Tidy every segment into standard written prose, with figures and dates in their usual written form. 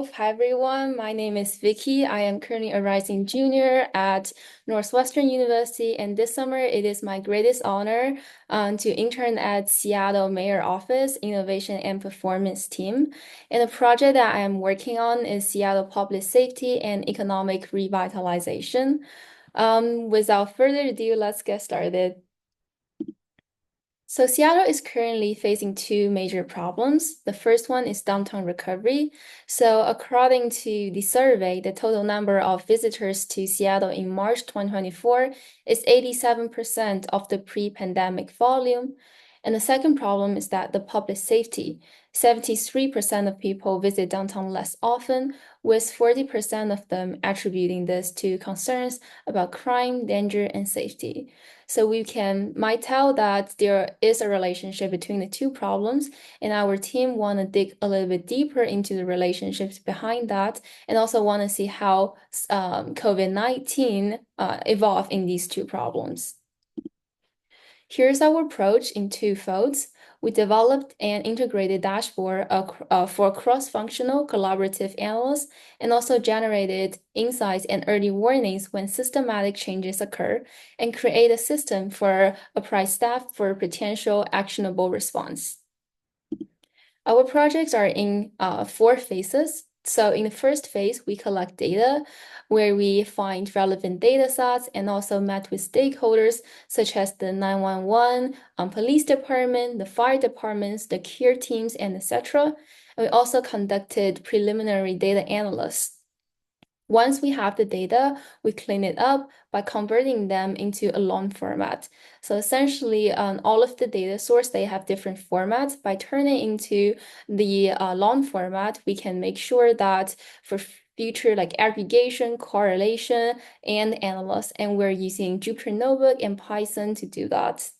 Hi everyone, my name is Vicky. I am currently a rising junior at Northwestern University, and this summer it is my greatest honor to intern at Seattle Mayor Office Innovation and Performance Team. And the project that I am working on is Seattle Public Safety and Economic Revitalization. Without further ado, let's get started. So Seattle is currently facing two major problems. The first one is downtown recovery. So according to the survey, the total number of visitors to Seattle in March 2024 is 87% of the pre-pandemic volume. And the second problem is that the public safety. 73% of people visit downtown less often, with 40% of them attributing this to concerns about crime, danger, and safety. So we might tell that there is a relationship between the two problems, and our team want to dig a little bit deeper into the relationships behind that, and also want to see how COVID-19 evolved in these two problems. Here's our approach in two folds. We developed an integrated dashboard for cross-functional collaborative analysts and also generated insights and early warnings when systematic changes occur and create a system for apply staff for potential actionable response. Our projects are in four phases. So in the first phase, we collect data where we find relevant data sets and also met with stakeholders such as the 911, police department, the fire departments, the care teams, and etc. And we also conducted preliminary data analysis. Once we have the data, we clean it up by converting them into a long format. So essentially, all of the data source, they have different formats. By turning into the long format, we can make sure that for future like aggregation, correlation, and analysis, and we're using Jupyter Notebook and Python to do that.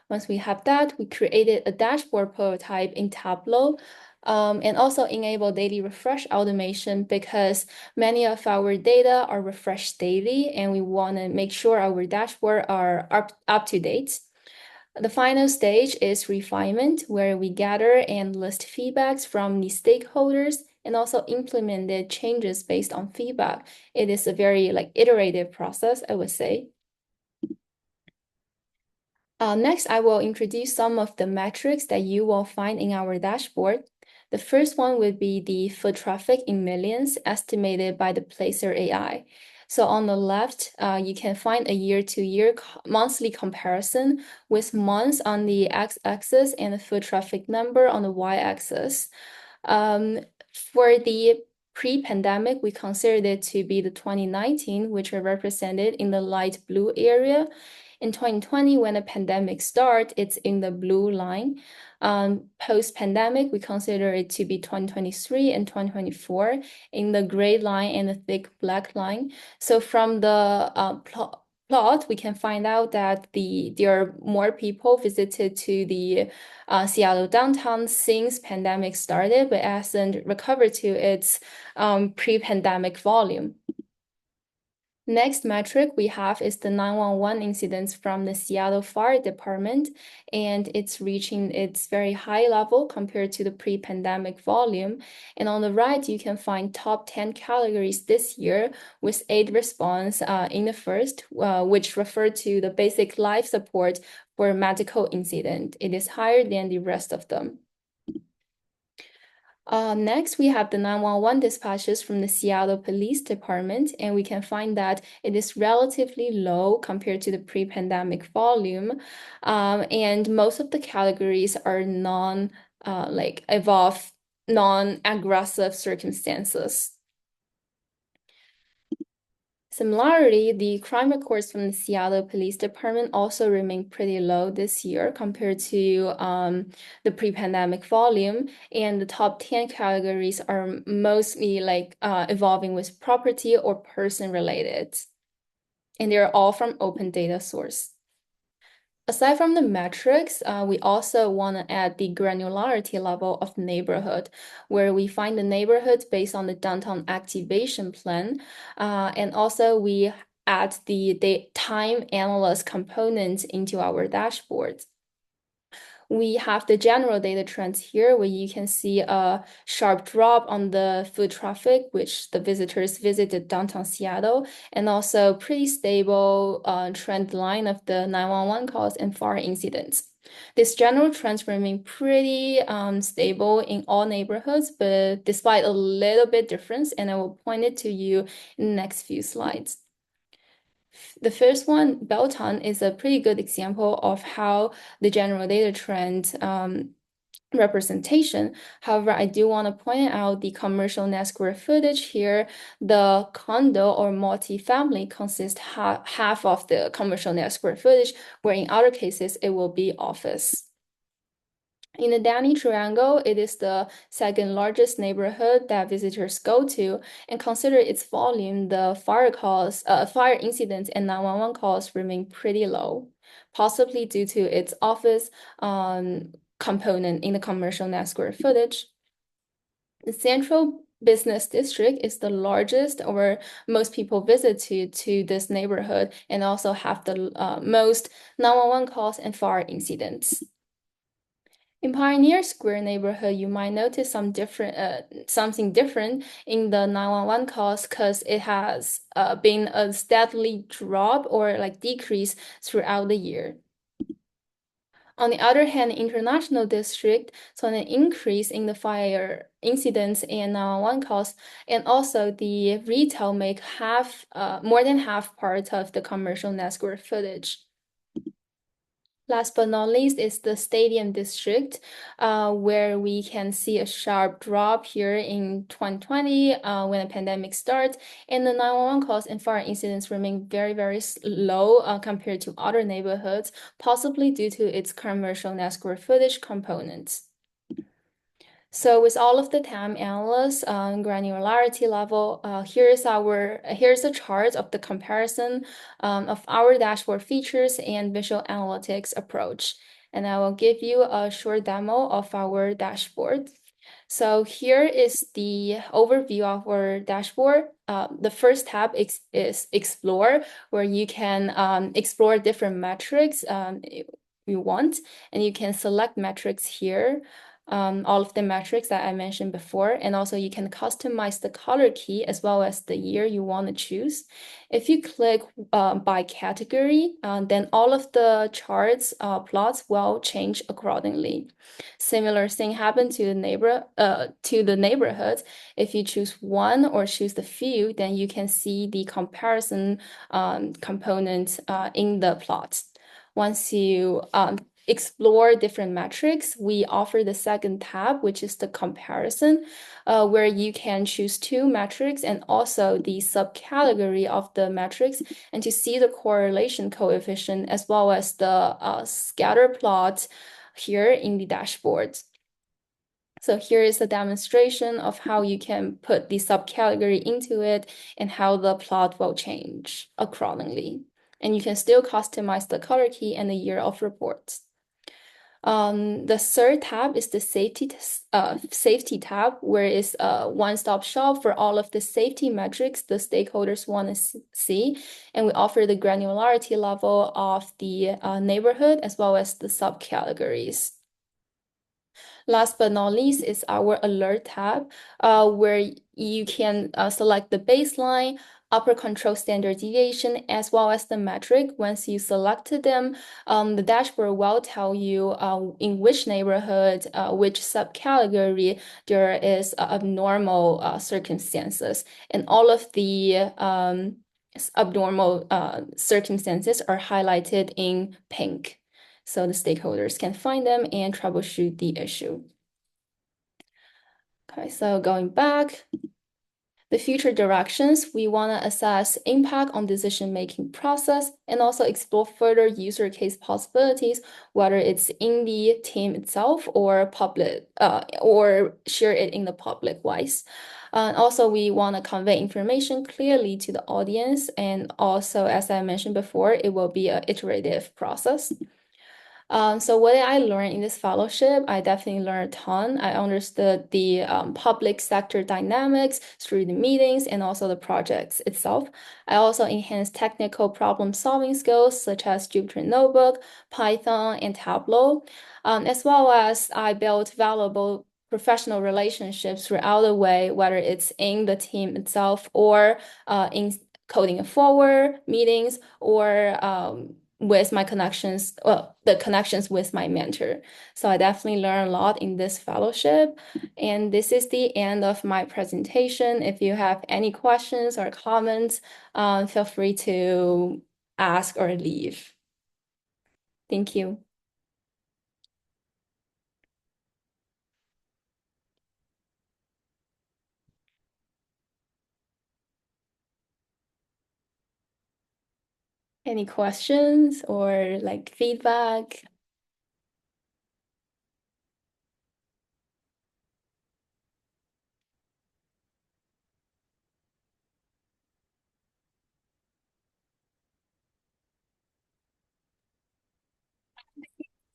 Once we have that, we created a dashboard prototype in Tableau and also enable daily refresh automation because many of our data are refreshed daily and we want to make sure our dashboard are up to date. The final stage is refinement, where we gather and list feedbacks from the stakeholders and also implemented changes based on feedback. It is a very iterative process, I would say. Next, I will introduce some of the metrics that you will find in our dashboard. The first one would be the foot traffic in millions estimated by the Placer AI. So on the left, you can find a year-to-year monthly comparison with months on the x-axis and the foot traffic number on the y-axis. For the pre-pandemic, we considered it to be the 2019, which are represented in the light blue area. In 2020, when the pandemic started, it's in the blue line. Post-pandemic, we consider it to be 2023 and 2024 in the gray line and the thick black line. So from the plot, we can find out that there are more people visited to the Seattle downtown since pandemic started, but hasn't recovered to its pre-pandemic volume. Next metric we have is the 911 incidents from the Seattle Fire Department, and it's reaching its very high level compared to the pre-pandemic volume. And on the right, you can find top 10 categories this year with 8 response in the first, which refer to the basic life support for medical incident. It is higher than the rest of them. Next, we have the 911 dispatches from the Seattle Police Department, and we can find that it is relatively low compared to the pre-pandemic volume. And most of the categories are non-aggressive circumstances. Similarly, the crime records from the Seattle Police Department also remain pretty low this year compared to the pre-pandemic volume. And the top 10 categories are mostly evolving with property or person related. And they're all from open data source. Aside from the metrics, we also want to add the granularity level of neighborhood, where we find the neighborhoods based on the downtown activation plan. And also we add the time analyst component into our dashboard. We have the general data trends here where you can see a sharp drop on the foot traffic, which the visitors visited downtown Seattle, and also pretty stable trend line of the 911 calls and fire incidents. These general trends remain pretty stable in all neighborhoods, but despite a little bit difference, and I will point it to you in the next few slides. The first one, Belton, is a pretty good example of how the general data trend representation. However, I do want to point out the commercial net square footage here. The condo or multi-family consists half of the commercial net square footage, where in other cases it will be office. In the Danny Triangle, it is the second largest neighborhood that visitors go to, and consider its volume, the fire incidents and 911 calls remain pretty low, possibly due to its office component in the commercial net square footage. The central business district is the largest or most people visit to this neighborhood and also have the most 911 calls and fire incidents. In Pioneer Square neighborhood, you might notice something different in the 911 calls because it has been a steadily drop or like decrease throughout the year. On the other hand, International District saw an increase in the fire incidents and 911 calls, and also the retail make more than half part of the commercial net square footage. Last but not least is the Stadium District, where we can see a sharp drop here in 2020 when the pandemic starts, and the 911 calls and fire incidents remain very, very low compared to other neighborhoods, possibly due to its commercial net square footage components. So with all of the TAM analysts on granularity level, here's a chart of the comparison of our dashboard features and visual analytics approach. And I will give you a short demo of our dashboard. So here is the overview of our dashboard. The first tab is Explore, where you can explore different metrics you want, and you can select metrics here. All of the metrics that I mentioned before, and also you can customize the color key as well as the year you want to choose. If you click by category, then all of the charts plots will change accordingly. Similar thing happened to the neighborhoods. If you choose one or choose the few, then you can see the comparison component in the plot. Once you explore different metrics, we offer the second tab, which is the comparison, where you can choose two metrics and also the subcategory of the metrics, and to see the correlation coefficient as well as the scatter plot here in the dashboard. So here is a demonstration of how you can put the subcategory into it and how the plot will change accordingly. And you can still customize the color key and the year of reports. The third tab is the safety tab, where it's a one-stop shop for all of the safety metrics the stakeholders want to see. And we offer the granularity level of the neighborhood as well as the subcategories. Last but not least is our alert tab, where you can select the baseline, upper control standard deviation, as well as the metric. Once you selected them, the dashboard will tell you in which neighborhood, which subcategory there is abnormal circumstances. And all of the abnormal circumstances are highlighted in pink, so the stakeholders can find them and troubleshoot the issue. Okay, so going back, the future directions, we want to assess impact on decision-making process and also explore further user case possibilities, whether it's in the team itself or public, or share it in the public wise. Also, we want to convey information clearly to the audience, and also, as I mentioned before, it will be an iterative process. So what I learned in this fellowship, I definitely learned a ton. I understood the public sector dynamics through the meetings and also the projects itself. I also enhanced technical problem solving skills such as Jupyter Notebook, Python, and Tableau, as well as I built valuable professional relationships throughout the way, whether it's in the team itself or in coding it forward meetings or with my connections, well, the connections with my mentor. So I definitely learned a lot in this fellowship. And this is the end of my presentation. If you have any questions or comments, feel free to ask or leave. Thank you. Any questions or like feedback?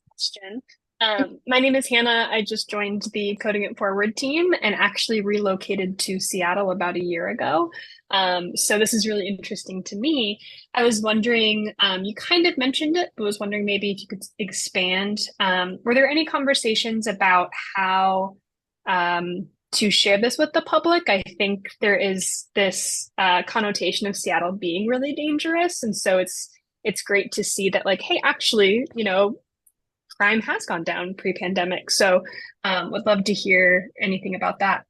Question. My name is Hannah. I just joined the Coding It Forward team and actually relocated to Seattle about a year ago. So this is really interesting to me. I was wondering, you kind of mentioned it, but was wondering maybe if you could expand. Were there any conversations about how to share this with the public? I think there is this connotation of Seattle being really dangerous, and so it's great to see that like, hey, actually, crime has gone down pre-pandemic. So would love to hear anything about that.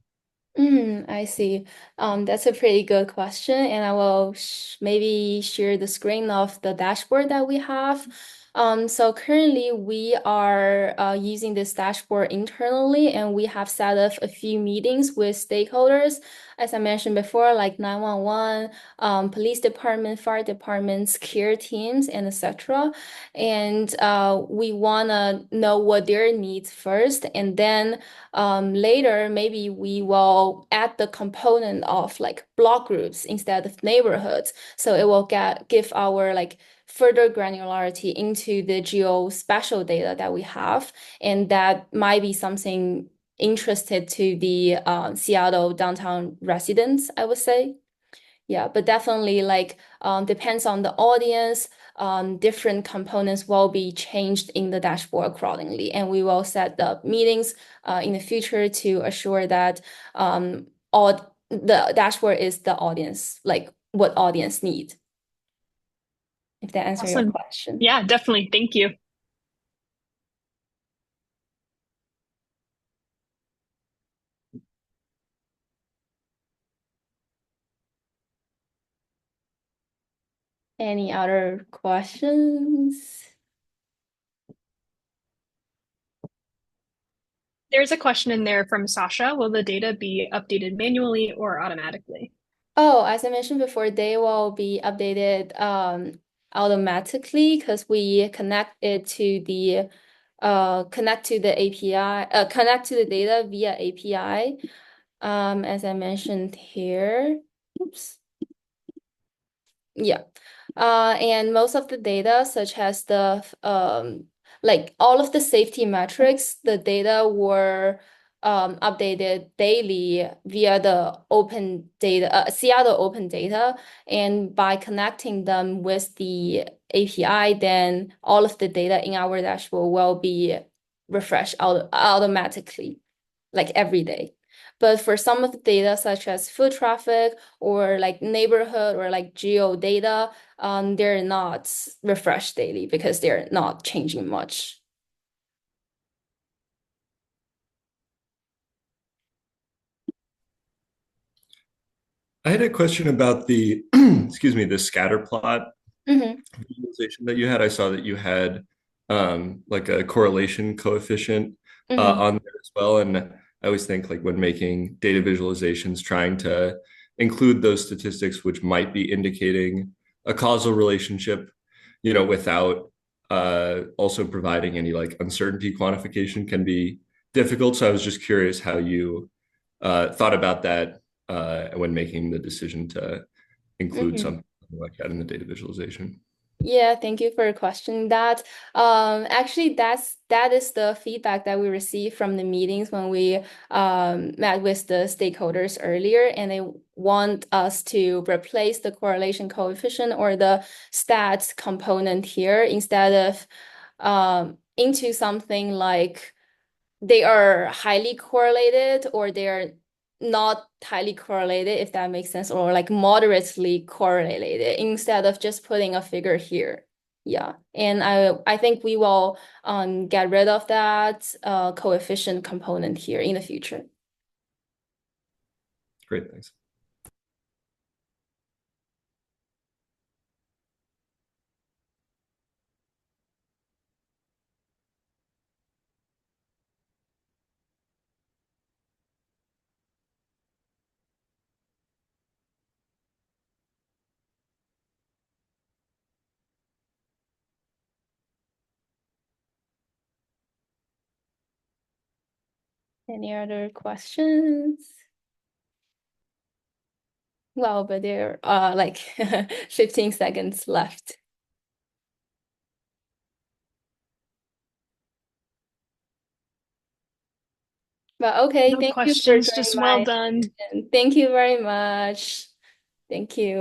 I see. That's a pretty good question, and I will sh maybe share the screen of the dashboard that we have. So currently we are using this dashboard internally, and we have set up a few meetings with stakeholders, as I mentioned before, like 911, police department, fire departments, care teams, and etc. And we wanna know what their needs first, and then later, maybe we will add the component of like block groups instead of neighborhoods. So it will give our like further granularity into the geospatial data that we have. And that might be something interested to the Seattle downtown residents, I would say. Yeah, but definitely like depends on the audience. Different components will be changed in the dashboard accordingly, and we will set the meetings in the future to assure that all the dashboard is the audience, like what audience need. If that answers your Awesome. question. Yeah, definitely. Thank you. Any other questions? There's a question in there from Sasha. Will the data be updated manually or automatically? Oh, as I mentioned before, they will be updated automatically because we connect it to the connect to the API, connect to the data via API. As I mentioned here. Oops. Yeah. And most of the data, such as the like all of the safety metrics, the data were updated daily via the open data, Seattle open data. And by connecting them with the API, then all of the data in our dashboard will be refreshed automatically, like every day. But for some of the data, such as foot traffic or like neighborhood or like geo data, they're not refreshed daily because they're not changing much. I had a question about the, excuse me, the scatter plot Hmm. visualization that you had. I saw that you had like a correlation coefficient Hmm. on there as well. And I always think like when making data visualizations, trying to include those statistics which might be indicating a causal relationship, without also providing any like uncertainty quantification can be difficult. So I was just curious how you thought about that when making the decision to include Hmm. something like that in the data visualization. Yeah, thank you for questioning that. Actually, that is the feedback that we received from the meetings when we met with the stakeholders earlier, and they want us to replace the correlation coefficient or the stats component here instead of into something like they are highly correlated or they are not highly correlated, if that makes sense, or like moderately correlated instead of just putting a figure here. Yeah. And I think we will get rid of that coefficient component here in the future. Great, thanks. Any other questions? Well, but there are like 15 seconds left. But okay, No thank you for questions, joining just well my done. session. Thank you very much. Thank you.